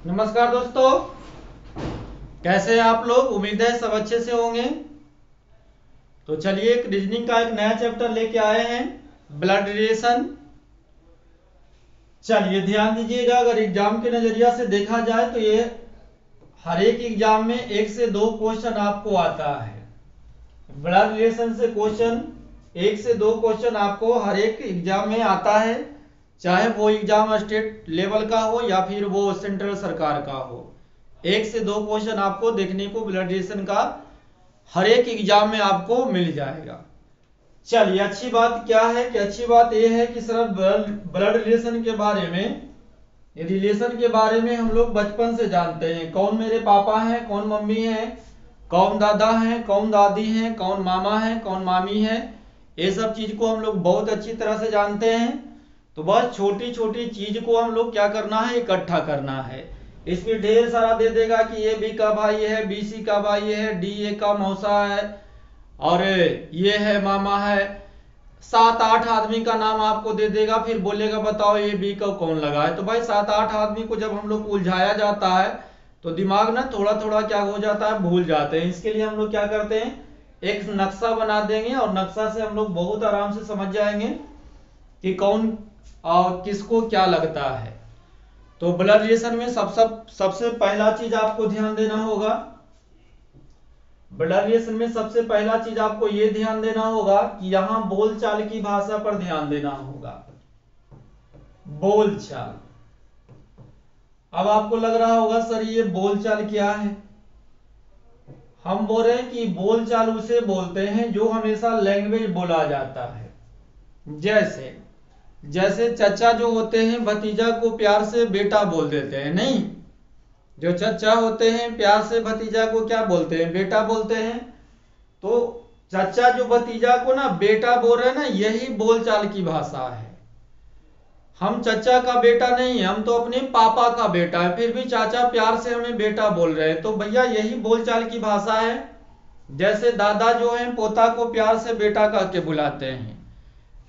नमस्कार दोस्तों, कैसे हैं आप लोग। उम्मीद है सब अच्छे से होंगे। तो चलिए एक रीजनिंग का एक नया चैप्टर लेके आए हैं, ब्लड रिलेशन। चलिए ध्यान दीजिएगा, अगर एग्जाम के नजरिया से देखा जाए तो ये हर एक एग्जाम में 1 से 2 क्वेश्चन आपको आता है। ब्लड रिलेशन से क्वेश्चन 1 से 2 क्वेश्चन आपको हर एक एग्जाम में आता है, चाहे वो एग्जाम स्टेट लेवल का हो या फिर वो सेंट्रल सरकार का हो। 1 से 2 क्वेश्चन आपको देखने को ब्लड रिलेशन का हर एक एग्जाम में आपको मिल जाएगा। चलिए अच्छी बात क्या है कि अच्छी बात यह है कि सर ब्लड रिलेशन के बारे में, रिलेशन के बारे में हम लोग बचपन से जानते हैं। कौन मेरे पापा हैं, कौन मम्मी है, कौन दादा हैं, कौन दादी हैं, कौन मामा है, कौन मामी है, ये सब चीज को हम लोग बहुत अच्छी तरह से जानते हैं। तो बस छोटी छोटी चीज को हम लोग क्या करना है, इकट्ठा करना है। इसमें ढेर सारा दे देगा कि ये बी का भाई है, बी सी का भाई है, डी ए का मौसा है, और ये है मामा है। 7-8 आदमी का नाम आपको दे देगा, फिर बोलेगा बताओ ये बी का कौन लगा है। तो भाई 7-8 आदमी को जब हम लोग उलझाया जाता है तो दिमाग ना थोड़ा थोड़ा क्या हो जाता है, भूल जाते हैं। इसके लिए हम लोग क्या करते हैं, एक नक्शा बना देंगे और नक्शा से हम लोग बहुत आराम से समझ जाएंगे कि कौन और किसको क्या लगता है। तो ब्लड रिलेशन में सबसे पहला चीज आपको ध्यान देना होगा, ब्लड रिलेशन में सबसे पहला चीज आपको यह ध्यान देना होगा कि यहां बोलचाल की भाषा पर ध्यान देना होगा। बोलचाल। अब आपको लग रहा होगा सर ये बोलचाल क्या है। हम बोल रहे हैं कि बोलचाल उसे बोलते हैं जो हमेशा लैंग्वेज बोला जाता है। जैसे जैसे चचा जो होते हैं भतीजा को प्यार से बेटा बोल देते हैं, नहीं, जो चचा होते हैं प्यार से भतीजा को क्या बोलते हैं, बेटा बोलते हैं। तो चचा जो भतीजा को ना बेटा बोल रहे हैं ना, यही बोलचाल की भाषा है। हम चचा का बेटा नहीं है, हम तो अपने पापा का बेटा है, फिर भी चाचा प्यार से हमें बेटा बोल रहे हैं। तो भैया यही बोलचाल की भाषा है। जैसे दादा जो है पोता को प्यार से बेटा कह के बुलाते हैं,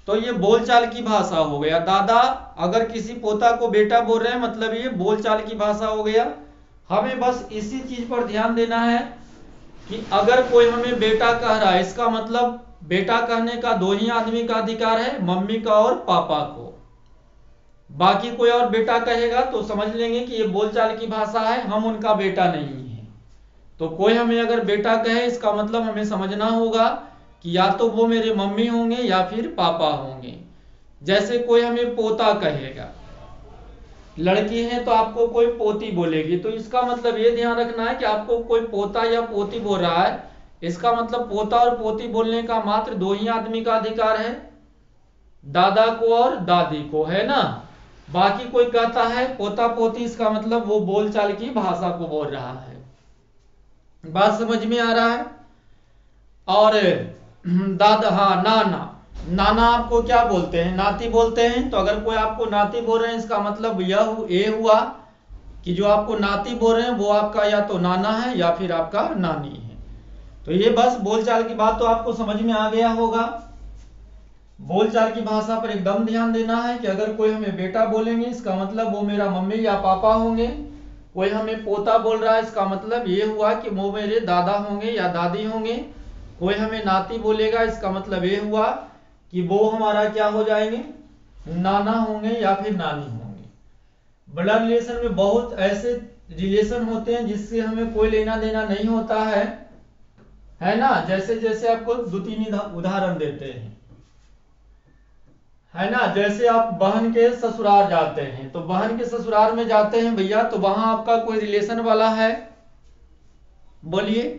तो ये बोलचाल की भाषा हो गया। दादा अगर किसी पोता को बेटा बोल रहे हैं मतलब ये बोलचाल की भाषा हो गया। हमें बस इसी चीज पर ध्यान देना है कि अगर कोई हमें बेटा कह रहा है, इसका मतलब बेटा कहने का 2 ही आदमी का अधिकार है, मम्मी का और पापा को। बाकी कोई और बेटा कहेगा तो समझ लेंगे कि ये बोलचाल की भाषा है, हम उनका बेटा नहीं है। तो कोई हमें अगर बेटा कहे इसका मतलब हमें समझना होगा कि या तो वो मेरे मम्मी होंगे या फिर पापा होंगे। जैसे कोई हमें पोता कहेगा, लड़की है तो आपको कोई पोती बोलेगी, तो इसका मतलब ये ध्यान रखना है कि आपको कोई पोता या पोती बोल रहा है, इसका मतलब पोता और पोती बोलने का मात्र 2 ही आदमी का अधिकार है, दादा को और दादी को, है ना। बाकी कोई कहता है पोता पोती, इसका मतलब वो बोलचाल की भाषा को बोल रहा है। बात समझ में आ रहा है। और दादा, हाँ, नाना, नाना आपको क्या बोलते हैं, नाती बोलते हैं। तो अगर कोई आपको नाती बोल रहे हैं इसका मतलब ये हुआ कि जो आपको नाती बोल रहे हैं वो आपका या तो नाना है या फिर आपका नानी है। तो ये बस बोलचाल की बात तो आपको समझ में आ गया होगा। बोलचाल की भाषा पर एकदम ध्यान देना है कि अगर कोई हमें बेटा बोलेंगे इसका मतलब वो मेरा मम्मी या पापा होंगे। कोई हमें पोता बोल रहा है इसका मतलब ये हुआ कि वो मेरे दादा होंगे या दादी होंगे। कोई हमें नाती बोलेगा इसका मतलब ये हुआ कि वो हमारा क्या हो जाएंगे, नाना होंगे या फिर नानी होंगे। ब्लड रिलेशन में बहुत ऐसे रिलेशन होते हैं जिससे हमें कोई लेना देना नहीं होता है ना। जैसे जैसे आपको 2-3 उदाहरण देते हैं, है ना। जैसे आप बहन के ससुराल जाते हैं, तो बहन के ससुराल में जाते हैं भैया, तो वहां आपका कोई रिलेशन वाला है, बोलिए।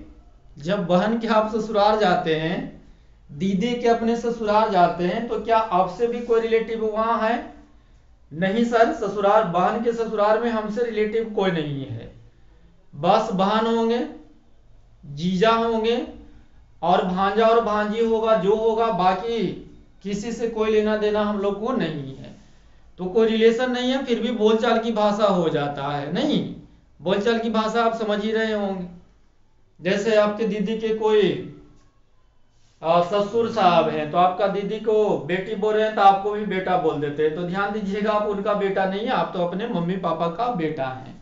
जब बहन के आप ससुराल जाते हैं, दीदी के अपने ससुराल जाते हैं, तो क्या आपसे भी कोई रिलेटिव वहां है? नहीं सर, ससुराल, बहन के ससुराल में हमसे रिलेटिव कोई नहीं है। बस बहन होंगे, जीजा होंगे और भांजा और भांजी होगा, जो होगा, बाकी किसी से कोई लेना देना हम लोग को नहीं है। तो कोई रिलेशन नहीं है, फिर भी बोलचाल की भाषा हो जाता है, नहीं। बोलचाल की भाषा आप समझ ही रहे होंगे। जैसे आपके दीदी के कोई ससुर साहब हैं, तो आपका दीदी को बेटी बोल रहे हैं तो आपको भी बेटा बोल देते हैं। तो ध्यान दीजिएगा, आप उनका बेटा नहीं है, आप तो अपने मम्मी पापा का बेटा है।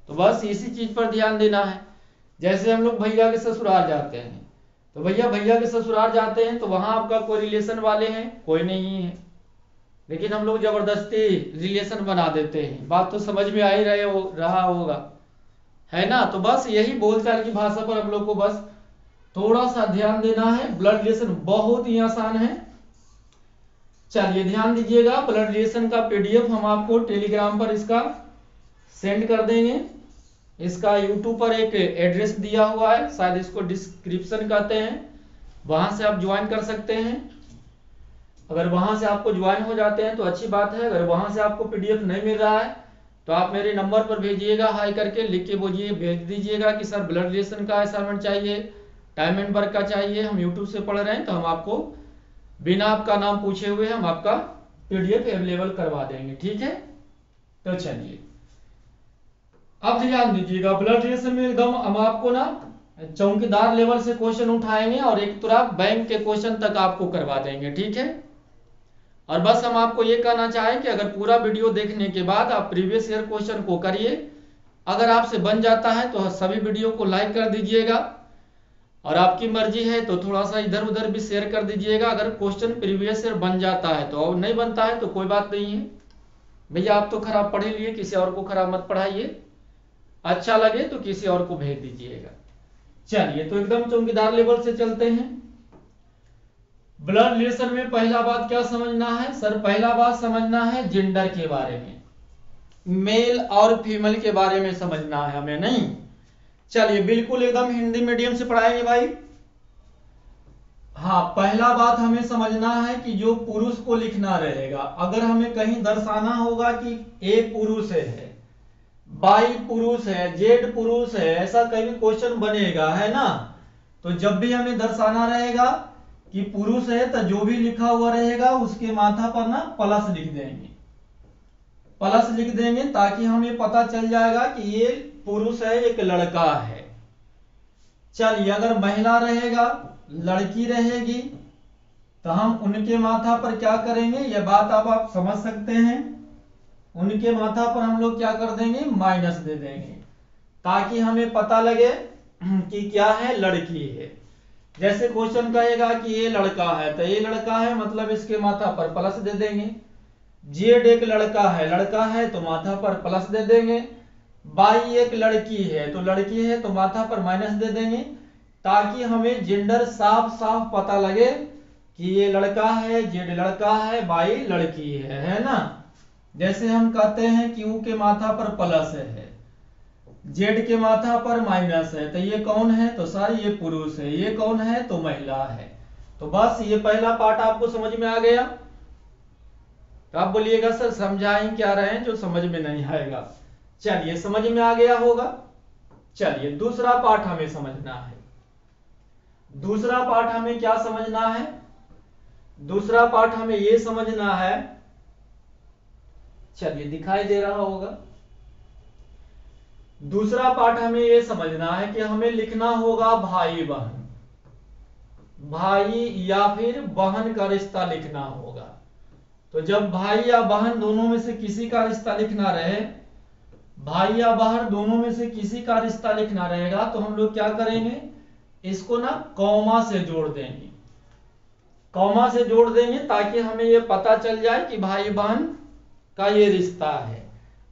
तो बस इसी चीज पर ध्यान देना है। जैसे हम लोग भैया के ससुराल जाते हैं, तो भैया के ससुराल जाते हैं तो वहां आपका कोई रिलेशन वाले हैं? कोई नहीं है, लेकिन हम लोग जबरदस्ती रिलेशन बना देते हैं। बात तो समझ में आ ही रहा होगा, है ना। तो बस यही बोलचाल की भाषा पर हम लोग को बस थोड़ा सा ध्यान देना है। ब्लड रिलेशन बहुत ही आसान है। चलिए ध्यान दीजिएगा, ब्लड रिलेशन का पीडीएफ हम आपको टेलीग्राम पर इसका सेंड कर देंगे। इसका यूट्यूब पर एक एड्रेस दिया हुआ है, शायद इसको डिस्क्रिप्शन कहते हैं, वहां से आप ज्वाइन कर सकते हैं। अगर वहां से आपको ज्वाइन हो जाते हैं तो अच्छी बात है। अगर वहां से आपको पीडीएफ नहीं मिल रहा है तो आप मेरे नंबर पर भेजिएगा, हाई करके लिख के बोलिए, भेज दीजिएगा कि सर ब्लड रिलेशन का असाइनमेंट चाहिए, टाइम एंड वर्क का चाहिए, हम यूट्यूब से पढ़ रहे हैं। तो हम आपको बिना आपका नाम पूछे हुए हम आपका पीडीएफ अवेलेबल करवा देंगे, ठीक है। तो चलिए अब ध्यान दीजिएगा, ब्लड रिलेशन में एकदम हम आपको ना चौकीदार लेवल से क्वेश्चन उठाएंगे और एक तरह बैंक के क्वेश्चन तक आपको करवा देंगे, ठीक है। और बस हम आपको ये कहना चाहें कि अगर पूरा वीडियो देखने के बाद आप प्रीवियस ईयर क्वेश्चन को करिए, अगर आपसे बन जाता है तो सभी वीडियो को लाइक कर दीजिएगा, और आपकी मर्जी है तो थोड़ा सा इधर उधर भी शेयर कर दीजिएगा। अगर क्वेश्चन प्रीवियस ईयर बन जाता है तो, और नहीं बनता है तो कोई बात नहीं है भैया, आप तो खराब पढ़े लिए, किसी और को खराब मत पढ़ाइए, अच्छा लगे तो किसी और को भेज दीजिएगा। चलिए तो एकदम चौकीदार लेवल से चलते हैं। ब्लड रिलेशन में पहला बात क्या समझना है सर? पहला बात समझना है जेंडर के बारे में, मेल और फीमेल के बारे में समझना है हमें, नहीं। चलिए बिल्कुल एकदम हिंदी मीडियम से पढ़ाएंगे भाई। हाँ, पहला बात हमें समझना है कि जो पुरुष को लिखना रहेगा, अगर हमें कहीं दर्शाना होगा कि ए पुरुष है, बाई पुरुष है, जेड पुरुष है, ऐसा कहीं क्वेश्चन बनेगा, है ना। तो जब भी हमें दर्शाना रहेगा कि पुरुष है तो जो भी लिखा हुआ रहेगा उसके माथा पर ना प्लस लिख देंगे, प्लस लिख देंगे, ताकि हमें पता चल जाएगा कि ये पुरुष है, एक लड़का है। चलिए अगर महिला रहेगा, लड़की रहेगी, तो हम उनके माथा पर क्या करेंगे, यह बात आप समझ सकते हैं। उनके माथा पर हम लोग क्या कर देंगे, माइनस दे देंगे, ताकि हमें पता लगे कि क्या है, लड़की है। जैसे क्वेश्चन कहेगा कि ये लड़का है, तो ये लड़का है मतलब इसके माथा पर प्लस दे देंगे। जेड एक लड़का है तो माथा पर प्लस दे देंगे। बाई एक लड़की है तो माथा पर माइनस दे देंगे, ताकि हमें जेंडर साफ साफ पता लगे कि ये लड़का है, जेड लड़का है, बाई लड़की है ना। जैसे हम कहते हैं कि यू के माथा पर प्लस है, जेड के माथा पर माइनस है, तो ये कौन है, तो सर ये पुरुष है, ये कौन है, तो महिला है। तो बस ये पहला पार्ट आपको समझ में आ गया। तो आप बोलिएगा सर समझाएं क्या रहे हैं, जो समझ में नहीं आएगा। चलिए समझ में आ गया होगा। चलिए दूसरा पार्ट हमें समझना है। दूसरा पार्ट हमें क्या समझना है? दूसरा पार्ट हमें यह समझना है, चलिए दिखाई दे रहा होगा। दूसरा पार्ट हमें यह समझना है कि हमें लिखना होगा भाई बहन, भाई या फिर बहन का रिश्ता लिखना होगा। तो जब भाई या बहन दोनों में से किसी का रिश्ता लिखना रहे, भाई या बहन दोनों में से किसी का रिश्ता लिखना रहेगा, तो हम लोग क्या करेंगे, इसको ना कॉमा से जोड़ देंगे, कॉमा से जोड़ देंगे, ताकि हमें यह पता चल जाए कि भाई बहन का ये रिश्ता है।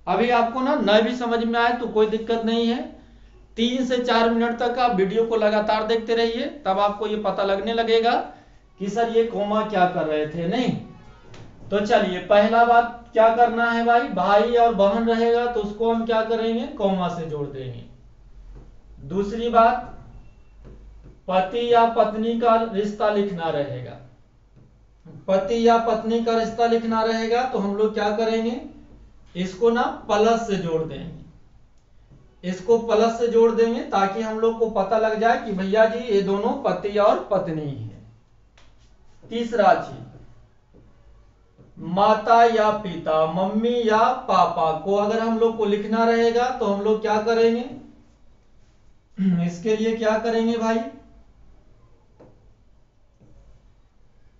अभी आपको ना न भी समझ में आए तो कोई दिक्कत नहीं है, 3 से 4 मिनट तक आप वीडियो को लगातार देखते रहिए, तब आपको ये पता लगने लगेगा कि सर ये कॉमा क्या कर रहे थे, नहीं। तो चलिए पहला बात क्या करना है भाई, भाई और बहन रहेगा तो उसको हम क्या करेंगे, कॉमा से जोड़ देंगे। दूसरी बात, पति या पत्नी का रिश्ता लिखना रहेगा, पति या पत्नी का रिश्ता लिखना रहेगा, तो हम लोग क्या करेंगे, इसको ना प्लस से जोड़ देंगे, इसको प्लस से जोड़ देंगे, ताकि हम लोग को पता लग जाए कि भैया जी ये दोनों पति और पत्नी है। तीसरा चीज, माता या पिता, मम्मी या पापा को अगर हम लोग को लिखना रहेगा, तो हम लोग क्या करेंगे, इसके लिए क्या करेंगे भाई,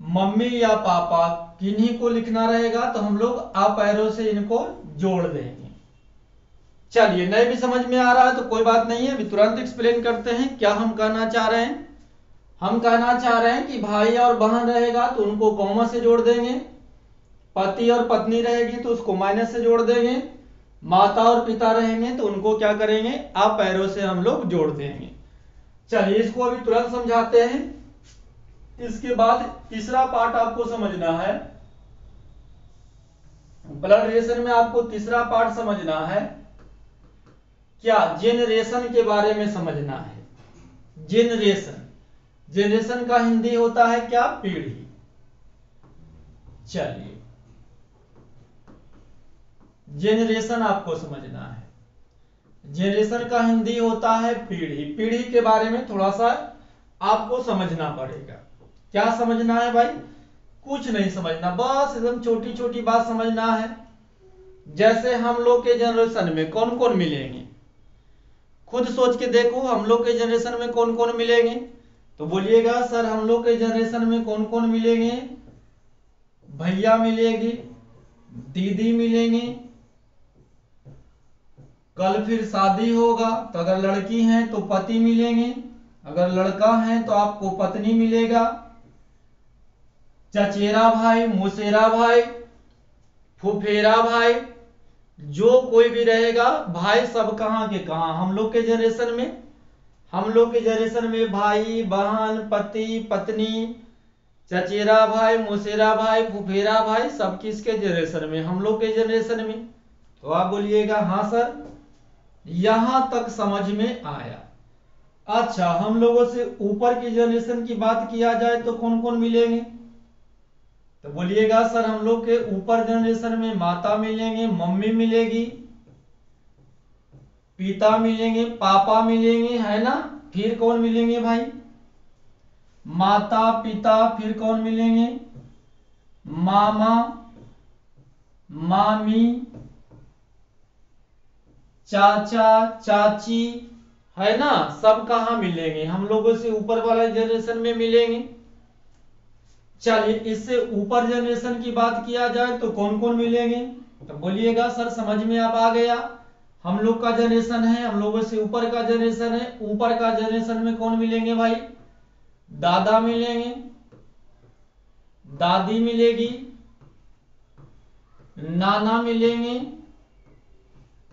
मम्मी या पापा किन्हीं को लिखना रहेगा, तो हम लोग अप एरो से इनको जोड़ देंगे। चलिए, नहीं भी समझ में आ रहा है तो कोई बात नहीं है, अभी तुरंत एक्सप्लेन करते हैं क्या हम कहना चाह रहे हैं। हम कहना चाह रहे हैं कि भाई और बहन रहेगा तो उनको कॉमा से जोड़ देंगे, पति और पत्नी रहेगी तो उसको माइनस से जोड़ देंगे, माता और पिता रहेंगे तो उनको क्या करेंगे, अप एरो से हम लोग जोड़ देंगे। चलिए, इसको अभी तुरंत समझाते हैं। इसके बाद तीसरा पार्ट आपको समझना है, ब्लड रिलेशन में आपको तीसरा पार्ट समझना है, क्या जेनरेशन के बारे में समझना है। जेनरेशन, जेनरेशन का हिंदी होता है क्या, पीढ़ी। चलिए, जेनरेशन आपको समझना है, जेनरेशन का हिंदी होता है पीढ़ी। पीढ़ी के बारे में थोड़ा सा आपको समझना पड़ेगा। क्या समझना है भाई, कुछ नहीं समझना, बस एकदम छोटी छोटी बात समझना है। जैसे हम लोग के जनरेशन में कौन कौन मिलेंगे, खुद सोच के देखो, हम लोग के जनरेशन में कौन कौन मिलेंगे। तो बोलिएगा सर हम लोग के जनरेशन में कौन कौन मिलेंगे, भैया मिलेगी, दीदी मिलेंगे, कल फिर शादी होगा तो अगर लड़की हैं तो पति मिलेंगे, अगर लड़का है तो आपको पत्नी मिलेगा, चचेरा भाई, मुसेरा भाई, फुफेरा भाई, जो कोई भी रहेगा भाई सब कहाँ के कहाँ, हम लोग के जनरेशन में। हम लोग के जनरेशन में भाई बहन पति पत्नी चचेरा भाई मुसेरा भाई फुफेरा भाई सब किसके जनरेशन में, हम लोग के जनरेशन में। तो आप बोलिएगा हाँ सर, यहां तक समझ में आया। अच्छा, हम लोगों से ऊपर की जनरेशन की बात किया जाए तो कौन कौन मिलेंगे, तो बोलिएगा सर हम लोग के ऊपर जनरेशन में माता मिलेंगे, मम्मी मिलेगी, पिता मिलेंगे, पापा मिलेंगे, है ना। फिर कौन मिलेंगे भाई, माता पिता, फिर कौन मिलेंगे, मामा मामी, चाचा चाची, है ना। सब कहां मिलेंगे, हम लोगों से ऊपर वाला जनरेशन में मिलेंगे। चलिए, इससे ऊपर जनरेशन की बात किया जाए तो कौन कौन मिलेंगे, तो बोलिएगा सर समझ में अब आ गया, हम लोग का जनरेशन है, हम लोगों से ऊपर का जनरेशन है। ऊपर का जनरेशन में कौन मिलेंगे भाई, दादा मिलेंगे, दादी मिलेगी, नाना मिलेंगे,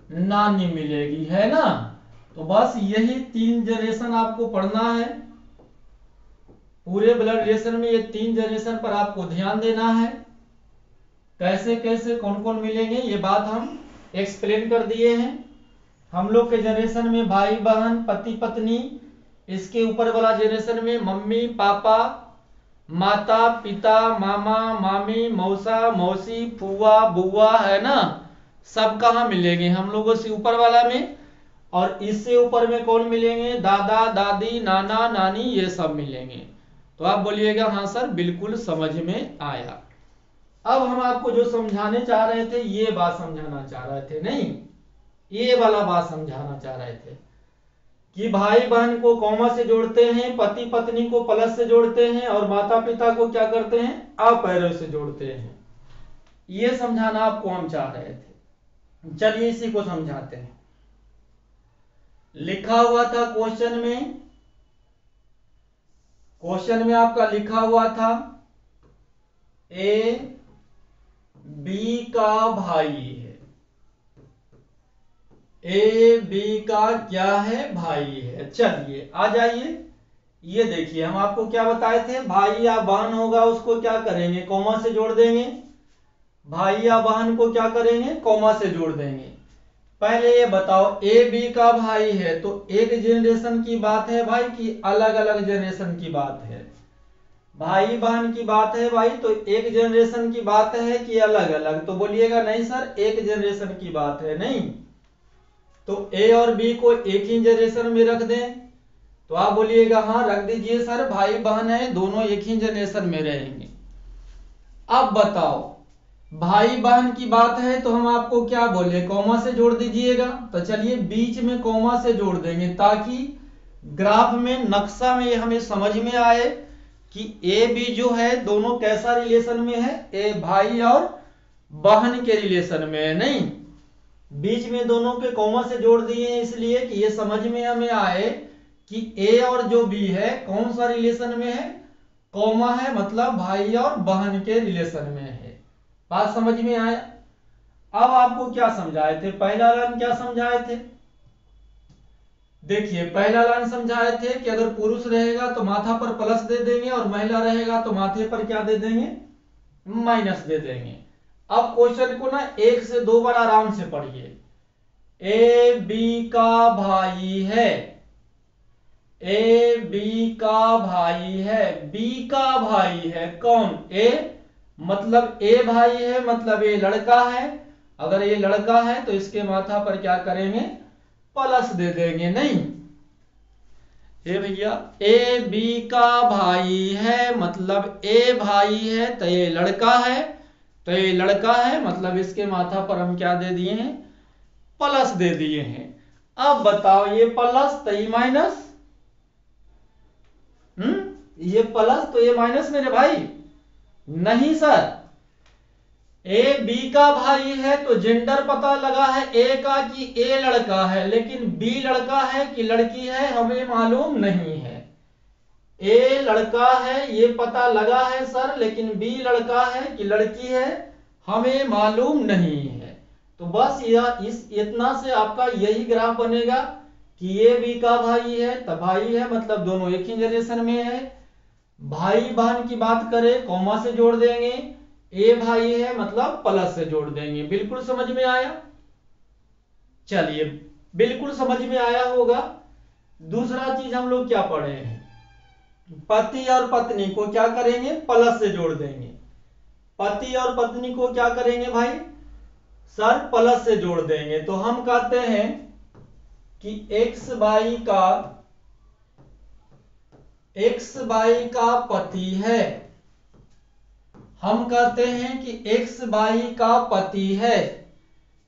नानी मिलेगी, है ना। तो बस यही 3 जनरेशन आपको पढ़ना है। पूरे ब्लड रिलेशन में ये 3 जनरेशन पर आपको ध्यान देना है, कैसे कैसे कौन कौन मिलेंगे ये बात हम एक्सप्लेन कर दिए हैं। हम लोग के जनरेशन में भाई बहन पति पत्नी, इसके ऊपर वाला जनरेशन में मम्मी पापा, माता पिता, मामा मामी, मौसा मौसी, फुआ बुआ, है ना। सब कहाँ मिलेंगे, हम लोगों से ऊपर वाला में। और इससे ऊपर में कौन मिलेंगे, दादा दादी नाना नानी, ये सब मिलेंगे। तो आप बोलिएगा हाँ सर बिल्कुल समझ में आया। अब हम आपको जो समझाने चाह रहे थे ये बात समझाना चाह रहे थे, नहीं ये वाला बात समझाना चाह रहे थे कि भाई बहन को कॉमा से जोड़ते हैं, पति पत्नी को प्लस से जोड़ते हैं, और माता पिता को क्या करते हैं, अप एरो से जोड़ते हैं। ये समझाना आपको हम चाह रहे थे। चलिए इसी को समझाते हैं। लिखा हुआ था क्वेश्चन में, क्वेश्चन में आपका लिखा हुआ था ए बी का भाई है, ए बी का क्या है, भाई है। चलिए आ जाइए, ये देखिए हम आपको क्या बताए थे, भाई या बहन होगा उसको क्या करेंगे, कॉमा से जोड़ देंगे। भाई या बहन को क्या करेंगे, कॉमा से जोड़ देंगे। पहले ये बताओ ए बी का भाई है तो एक जनरेशन की बात है भाई कि अलग अलग जनरेशन की बात है, भाई बहन की बात है भाई तो एक जनरेशन की बात है कि अलग अलग, तो बोलिएगा नहीं सर एक जनरेशन की बात है। नहीं तो ए और बी को एक ही जनरेशन में रख दें, तो आप बोलिएगा हाँ रख दीजिए सर, भाई बहन है दोनों एक ही जनरेशन में रहेंगे। अब बताओ भाई बहन की बात है तो हम आपको क्या बोले, कॉमा से जोड़ दीजिएगा। तो चलिए बीच में कॉमा से जोड़ देंगे ताकि ग्राफ में नक्शा में हमें समझ में आए कि ए बी जो है दोनों कैसा रिलेशन में है, ए भाई और बहन के रिलेशन में है। नहीं बीच में दोनों के कॉमा से जोड़ दिए हैं इसलिए कि ये समझ में हमें आए कि ए और जो बी है कौन सा रिलेशन में है, कॉमा है, मतलब भाई और बहन के रिलेशन में है। बात समझ में आया। अब आपको क्या समझाए थे, पहला लाइन क्या समझाए थे, देखिए पहला लाइन समझाए थे कि अगर पुरुष रहेगा तो माथा पर प्लस दे देंगे और महिला रहेगा तो माथे पर क्या दे देंगे, माइनस दे देंगे। अब क्वेश्चन को ना एक से दो बार आराम से पढ़िए। ए बी का भाई है, ए बी का भाई है, बी का भाई है कौन, ए, मतलब ए भाई है, मतलब ये लड़का है। अगर ये लड़का है तो इसके माथा पर क्या करेंगे, प्लस दे देंगे। नहीं ए भैया, ए बी का भाई है मतलब ए भाई है तो ये लड़का है, तो ये लड़का है मतलब इसके माथा पर हम क्या दे दिए हैं, प्लस दे दिए हैं। अब बताओ ये प्लस तो ये माइनस, ये प्लस तो ये माइनस मेरे भाई, नहीं सर। ए बी का भाई है तो जेंडर पता लगा है ए का कि ए लड़का है, लेकिन बी लड़का है कि लड़की है हमें मालूम नहीं है। ए लड़का है ये पता लगा है सर, लेकिन बी लड़का है कि लड़की है हमें मालूम नहीं है। तो बस यह इस इतना से आपका यही ग्राफ बनेगा कि ये बी का भाई है तब भाई है मतलब दोनों एक ही जनरेशन में है। भाई बहन की बात करें कॉमा से जोड़ देंगे, ए भाई है मतलब प्लस से जोड़ देंगे। बिल्कुल समझ में आया, चलिए बिल्कुल समझ में आया होगा। दूसरा चीज हम लोग क्या पढ़े हैं, पति और पत्नी को क्या करेंगे, प्लस से जोड़ देंगे। पति और पत्नी को क्या करेंगे भाई सर, प्लस से जोड़ देंगे। तो हम कहते हैं कि एक्स बाई का पति है, हम कहते हैं कि एक्स बाई का पति है।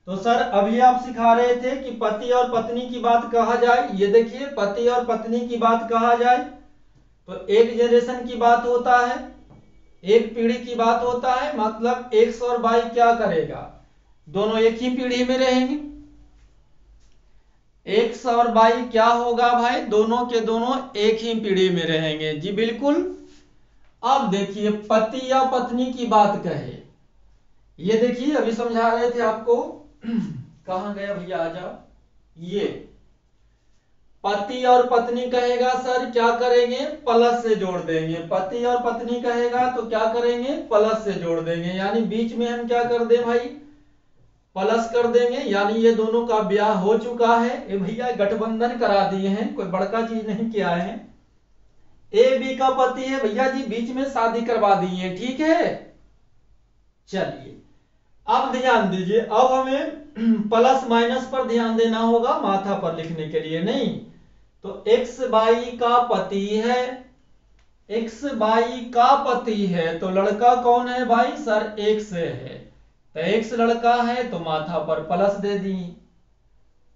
तो सर अभी आप सिखा रहे थे कि पति और पत्नी की बात कहा जाए, ये देखिए पति और पत्नी की बात कहा जाए तो एक जनरेशन की बात होता है, एक पीढ़ी की बात होता है, मतलब एक्स और बाई क्या करेगा, दोनों एक ही पीढ़ी में रहेंगे। एक्स और बाई क्या होगा भाई, दोनों के दोनों एक ही पीढ़ी में रहेंगे। जी बिल्कुल। अब देखिए पति या पत्नी की बात कहे, ये देखिए अभी समझा रहे थे आपको कहां गया भैया, आ जाओ। ये पति और पत्नी कहेगा सर क्या करेंगे, प्लस से जोड़ देंगे। पति और पत्नी कहेगा तो क्या करेंगे, प्लस से जोड़ देंगे, यानी बीच में हम क्या कर दे भाई, प्लस कर देंगे। यानी ये दोनों का ब्याह हो चुका है, ये भैया गठबंधन करा दिए हैं, कोई बड़का चीज नहीं किया है। ए बी का पति है भैया जी, बीच में शादी करवा दी है, ठीक है। चलिए अब ध्यान दीजिए, अब हमें प्लस माइनस पर ध्यान देना होगा माथा पर लिखने के लिए। नहीं तो एक्स बाई का पति है, एक्स बाई का पति है तो लड़का कौन है भाई सर, एक्स है। तो एक्स लड़का है तो माथा पर प्लस दे दी।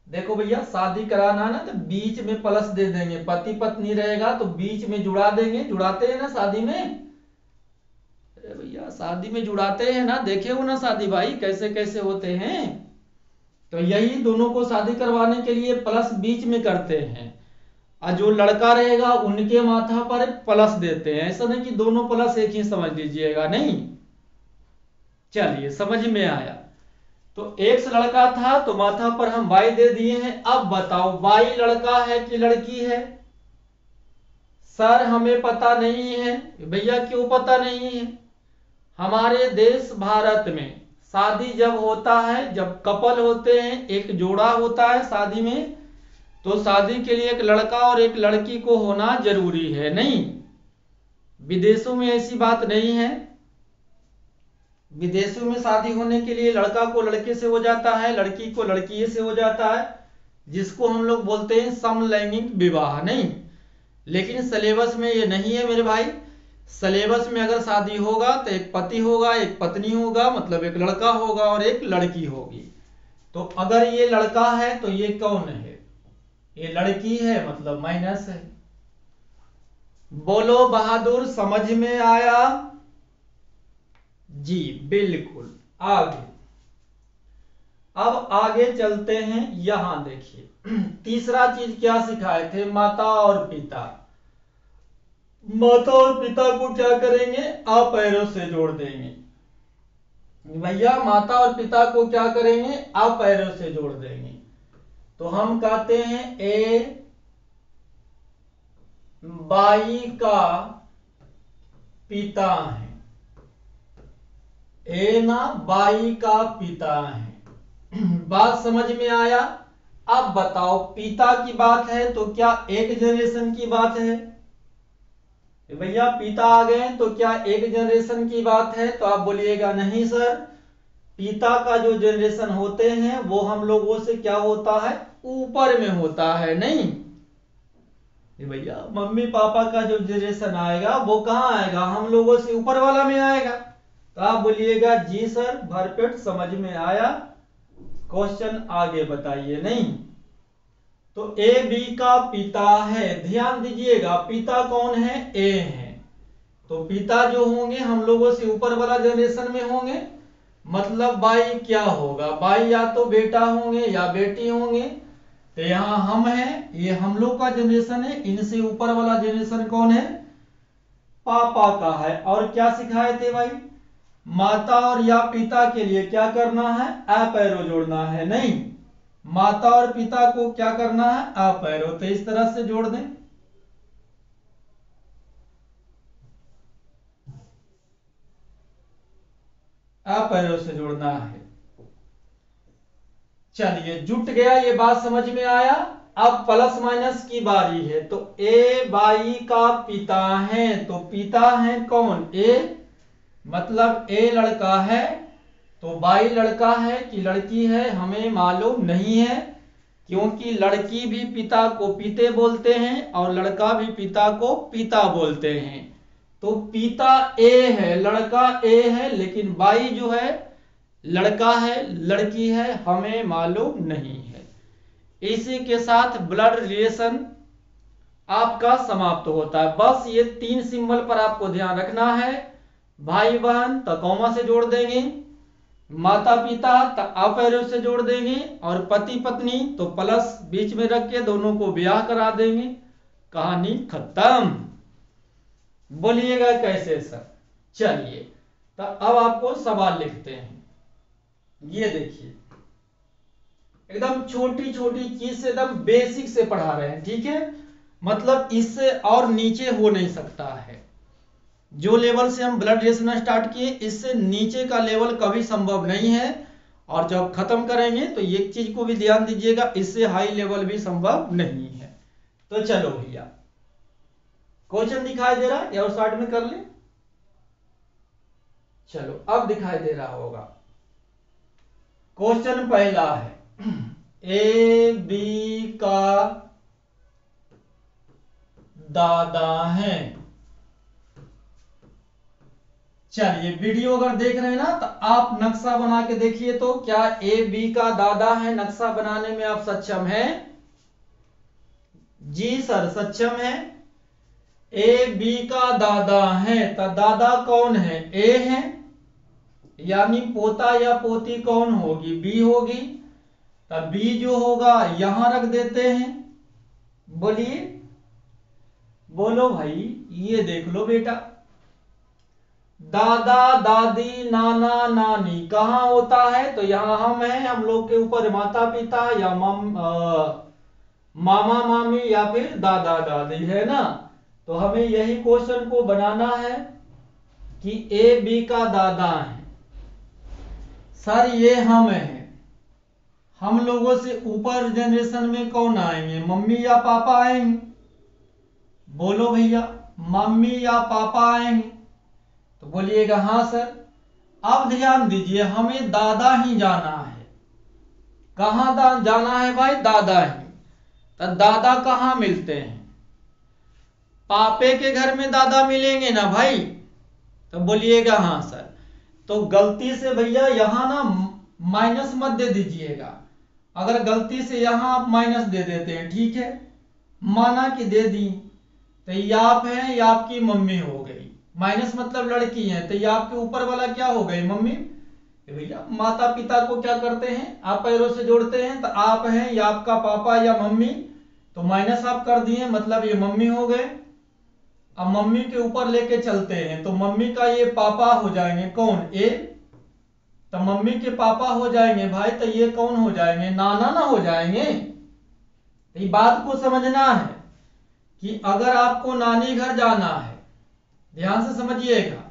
देखो भैया शादी कराना ना तो बीच में प्लस दे देंगे, पति पत्नी रहेगा तो बीच में जुड़ा देंगे, जुड़ाते हैं ना शादी में, अरे भैया शादी में जुड़ाते हैं ना, देखे हो ना शादी भाई कैसे कैसे होते हैं। तो यही दोनों को शादी करवाने के लिए प्लस बीच में करते हैं, और जो लड़का रहेगा उनके माथा पर प्लस देते हैं। ऐसा नहीं कि दोनों प्लस एक ही समझ लीजिएगा, नहीं। चलिए समझ में आया। तो एक्स लड़का था तो माथा पर हम वाई दे दिए हैं। अब बताओ वाई लड़का है कि लड़की है, सर हमें पता नहीं है। भैया क्यों पता नहीं है, हमारे देश भारत में शादी जब होता है, जब कपल होते हैं, एक जोड़ा होता है शादी में, तो शादी के लिए एक लड़का और एक लड़की को होना जरूरी है। नहीं विदेशों में ऐसी बात नहीं है, विदेशों में शादी होने के लिए लड़का को लड़के से हो जाता है, लड़की को लड़की से हो जाता है, जिसको हम लोग बोलते हैं समलैंगिक विवाह। नहीं लेकिन सिलेबस में ये नहीं है मेरे भाई, सिलेबस में अगर शादी होगा तो एक पति होगा एक पत्नी होगा, मतलब एक लड़का होगा और एक लड़की होगी। तो अगर ये लड़का है तो ये कौन है, ये लड़की है मतलब माइनस है। बोलो बहादुर समझ में आया, जी बिल्कुल। आगे अब आगे चलते हैं, यहां देखिए तीसरा चीज क्या सिखाए थे, माता और पिता। माता और पिता को क्या करेंगे, आ पैरों से जोड़ देंगे। भैया माता और पिता को क्या करेंगे, आ पैरों से जोड़ देंगे। तो हम कहते हैं ए बाई का पिता है, ए ना बाई का पिता है। बात समझ में आया। अब बताओ पिता की बात है तो क्या एक जनरेशन की बात है, भैया पिता आ गए तो क्या एक जनरेशन की बात है, तो आप बोलिएगा नहीं सर, पिता का जो जनरेशन होते हैं वो हम लोगों से क्या होता है, ऊपर में होता है। नहीं भैया मम्मी पापा का जो जनरेशन आएगा वो कहाँ आएगा, हम लोगों से ऊपर वाला में आएगा। तो आप बोलिएगा जी सर, भरपेट समझ में आया। क्वेश्चन आगे बताइए। नहीं तो ए बी का पिता है, ध्यान दीजिएगा पिता कौन है, ए है। तो पिता जो होंगे हम लोगों से ऊपर वाला जनरेशन में होंगे, मतलब बाई क्या होगा, बाई या तो बेटा होंगे या बेटी होंगे। तो यहाँ हम हैं, ये हम लोग का जनरेशन है, इनसे ऊपर वाला जनरेशन कौन है, पापा का है। और क्या सिखाए थे भाई, माता और या पिता के लिए क्या करना है, अप एरो जोड़ना है। नहीं माता और पिता को क्या करना है, अप एरो। तो इस तरह से जोड़ दें, अप एरो से जोड़ना है। चलिए जुट गया, ये बात समझ में आया। अब प्लस माइनस की बारी है। तो ए बाई का पिता है, तो पिता है कौन, ए, मतलब ए लड़का है, तो बाई लड़का है कि लड़की है हमें मालूम नहीं है, क्योंकि लड़की भी पिता को पिते बोलते हैं और लड़का भी पिता को पिता बोलते हैं। तो पिता ए है, लड़का ए है, लेकिन बाई जो है लड़का है लड़की है हमें मालूम नहीं है। इसी के साथ ब्लड रिलेशन आपका समाप्त होता है। बस ये तीन सिंबल पर आपको ध्यान रखना है। भाई बहन तो कॉमा से जोड़ देंगे, माता पिता तो अप एरो से जोड़ देंगे, और पति पत्नी तो प्लस बीच में रख के दोनों को ब्याह करा देंगे, कहानी खत्म। बोलिएगा कैसे सर। चलिए तो अब आपको सवाल लिखते हैं। ये देखिए एकदम छोटी छोटी चीज से एकदम बेसिक से पढ़ा रहे हैं, ठीक है, मतलब इससे और नीचे हो नहीं सकता है। जो लेवल से हम ब्लड रिलेशन स्टार्ट किए इससे नीचे का लेवल कभी संभव नहीं है, और जब खत्म करेंगे तो एक चीज को भी ध्यान दीजिएगा, इससे हाई लेवल भी संभव नहीं है। तो चलो भैया क्वेश्चन दिखाई दे रहा है या स्टार्ट में कर ले, चलो अब दिखाई दे रहा होगा। क्वेश्चन पहला है, ए बी का दादा है। चलिए वीडियो अगर देख रहे हैं ना तो आप नक्शा बना के देखिए, तो क्या ए बी का दादा है, नक्शा बनाने में आप सक्षम हैं, जी सर सक्षम है। ए बी का दादा है तो दादा कौन है, ए है, यानी पोता या पोती कौन होगी, बी होगी। तब बी जो होगा यहां रख देते हैं। बोलिए बोलो भाई, ये देख लो बेटा, दादा दादी नाना नानी कहाँ होता है, तो यहां हम हैं, हम लोग के ऊपर माता पिता या मामा मामी या फिर दादा दादी है ना। तो हमें यही क्वेश्चन को बनाना है कि ए बी का दादा है। सर ये हम हैं, हम लोगों से ऊपर जनरेशन में कौन आएंगे, मम्मी या पापा आएंगे, बोलो भैया मम्मी या पापा आएंगे, तो बोलिएगा हाँ सर। अब ध्यान दीजिए हमें दादा ही जाना है, कहां जाना है भाई, दादा ही। तो दादा कहां मिलते हैं, पापे के घर में दादा मिलेंगे ना भाई, तो बोलिएगा हाँ सर। तो गलती से भैया यहां ना माइनस मत दे दीजिएगा, अगर गलती से यहां आप माइनस दे देते हैं, ठीक है, माना कि दे दी, तो ये आप हैं, ये आपकी मम्मी हो गई, माइनस मतलब लड़की है, तो ये आपके ऊपर वाला क्या हो गई, मम्मी। भैया माता पिता को क्या करते हैं, आप पैरों से जोड़ते हैं, तो आप हैं या आपका पापा या मम्मी, तो माइनस आप कर दिए, मतलब ये मम्मी हो गए। अब मम्मी के ऊपर लेके चलते हैं तो मम्मी का ये पापा हो जाएंगे कौन, ए, तो मम्मी के पापा हो जाएंगे भाई, तो ये कौन हो जाएंगे, नाना ना हो जाएंगे। तो ये बात को समझना है कि अगर आपको नानी घर जाना है, ध्यान से समझिएगा,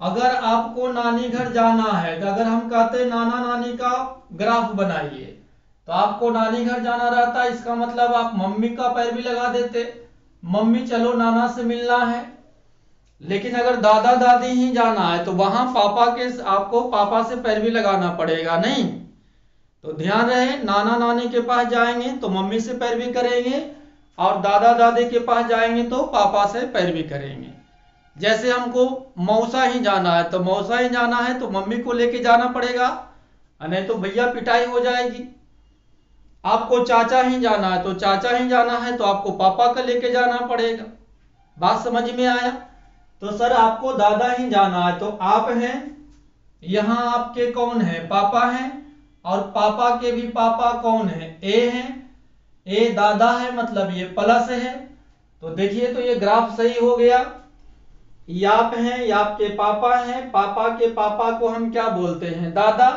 अगर आपको नानी घर जाना है, तो अगर हम कहते हैं नाना नानी का ग्राफ बनाइए, तो आपको नानी घर जाना रहता है, इसका मतलब आप मम्मी का पैर भी लगा देते, मम्मी चलो नाना से मिलना है। लेकिन अगर दादा दादी ही जाना है तो वहां पापा के, आपको पापा से पैर भी लगाना पड़ेगा नहीं। तो ध्यान रहे, नाना नानी के पास जाएंगे तो मम्मी से पैर भी करेंगे, और दादा दादी के पास जाएंगे तो पापा से पैर भी करेंगे। जैसे हमको मौसा ही जाना है, तो मौसा ही जाना है तो मम्मी को लेके जाना पड़ेगा, नहीं तो भैया पिटाई हो जाएगी। आपको चाचा ही जाना है, तो चाचा ही जाना है तो आपको पापा का लेके जाना पड़ेगा। बात समझ में आया। तो सर आपको दादा ही जाना है, तो आप हैं, यहां आपके कौन है, पापा हैं, और पापा के भी पापा कौन है, ए हैं, ए दादा है, मतलब ये प्लस है। तो देखिए तो ये ग्राफ सही हो गया। ये आप हैं, ये आपके पापा हैं, पापा के पापा को हम क्या बोलते हैं, दादा।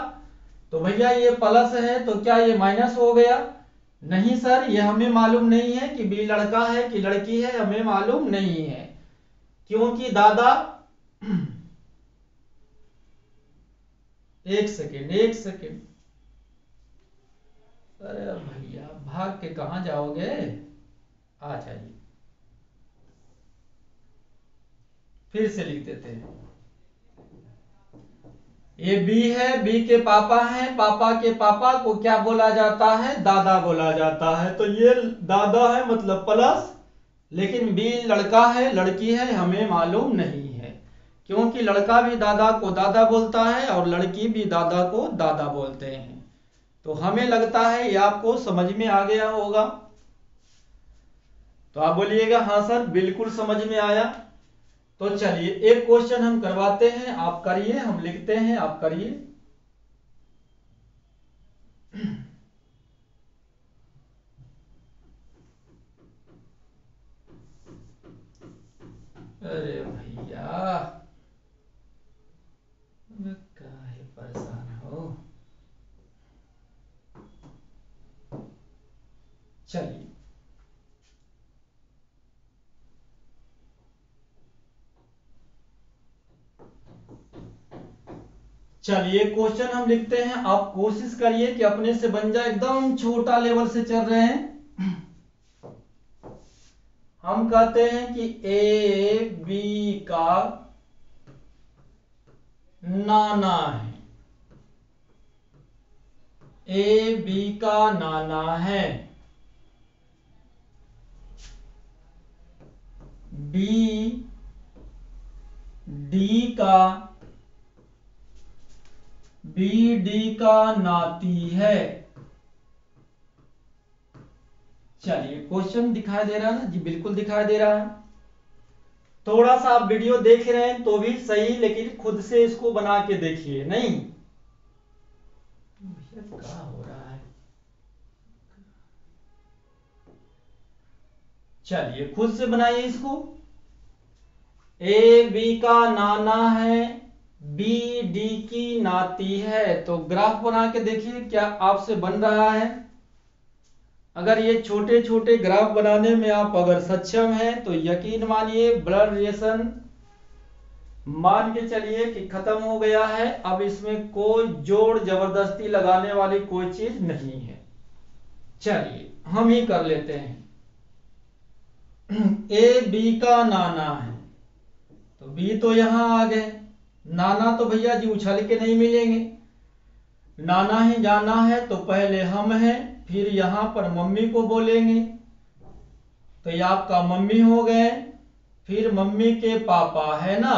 तो भैया ये प्लस है तो क्या ये माइनस हो गया, नहीं सर, ये हमें मालूम नहीं है कि बी लड़का है कि लड़की है, हमें मालूम नहीं है, क्योंकि दादा एक सेकेंड, अरे भैया भाग के कहां जाओगे, आ जाइए, फिर से लिख देते हैं। ये बी है, बी के पापा हैं, पापा के पापा को क्या बोला जाता है, दादा बोला जाता है। तो ये दादा है मतलब प्लस, लेकिन बी लड़का है लड़की है हमें मालूम नहीं है, क्योंकि लड़का भी दादा को दादा बोलता है और लड़की भी दादा को दादा बोलते हैं। तो हमें लगता है ये आपको समझ में आ गया होगा। तो आप बोलिएगा हाँ सर बिल्कुल समझ में आया। तो चलिए एक क्वेश्चन हम करवाते हैं, आप करिए, हम लिखते हैं, आप करिए। अरे भैया काहे परेशान हो, चलिए चलिए क्वेश्चन हम लिखते हैं, आप कोशिश करिए कि अपने से बन जाए, एकदम छोटा लेवल से चल रहे हैं। हम कहते हैं कि ए बी का नाना है, ए बी का नाना है, बी डी का नाती है। चलिए क्वेश्चन दिखाई दे रहा है ना जी, बिल्कुल दिखाई दे रहा है। थोड़ा सा आप वीडियो देख रहे हैं तो भी सही, लेकिन खुद से इसको बना के देखिए। नहीं क्या हो रहा है, चलिए खुद से बनाइए इसको। ए बी का नाना है, बी डी की नाती है, तो ग्राफ बना के देखिए क्या आपसे बन रहा है। अगर ये छोटे छोटे ग्राफ बनाने में आप अगर सक्षम हैं तो यकीन मानिए ब्लड रिलेशन मान के चलिए कि खत्म हो गया है। अब इसमें कोई जोड़ जबरदस्ती लगाने वाली कोई चीज नहीं है। चलिए हम ही कर लेते हैं। ए बी का नाना है, तो बी तो यहां आ गए, नाना तो भैया जी उछल के नहीं मिलेंगे, नाना ही जाना है तो पहले हम हैं, फिर यहां पर मम्मी को बोलेंगे, तो ये आपका मम्मी हो गए, फिर मम्मी के पापा है ना,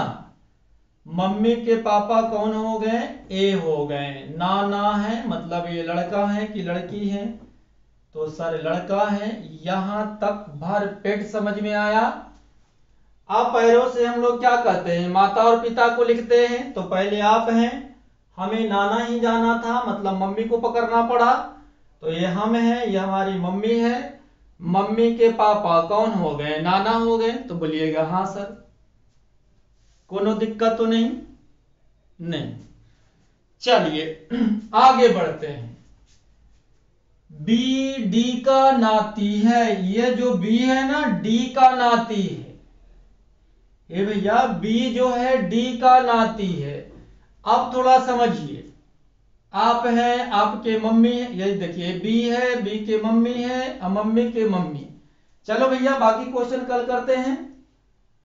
मम्मी के पापा कौन हो गए, ए हो गए, नाना है मतलब ये लड़का है कि लड़की है, तो सर लड़का है। यहां तक भर पेट समझ में आया। अब पैरों से हम लोग क्या कहते हैं, माता और पिता को लिखते हैं, तो पहले आप हैं, हमें नाना ही जाना था, मतलब मम्मी को पकड़ना पड़ा। तो ये हम है, ये हमारी मम्मी है। मम्मी के पापा कौन हो गए? नाना हो गए। तो बोलिएगा हाँ सर, कोनो दिक्कत तो नहीं। नहीं, चलिए आगे बढ़ते हैं। बी डी का नाती है। ये जो बी है ना, डी का नाती है। ये भैया बी जो है डी का नाती है। अब थोड़ा समझिए, आप हैं, आपके मम्मी है, ये देखिए बी है, बी के मम्मी है, मम्मी के मम्मी। चलो भैया बाकी क्वेश्चन कल करते हैं।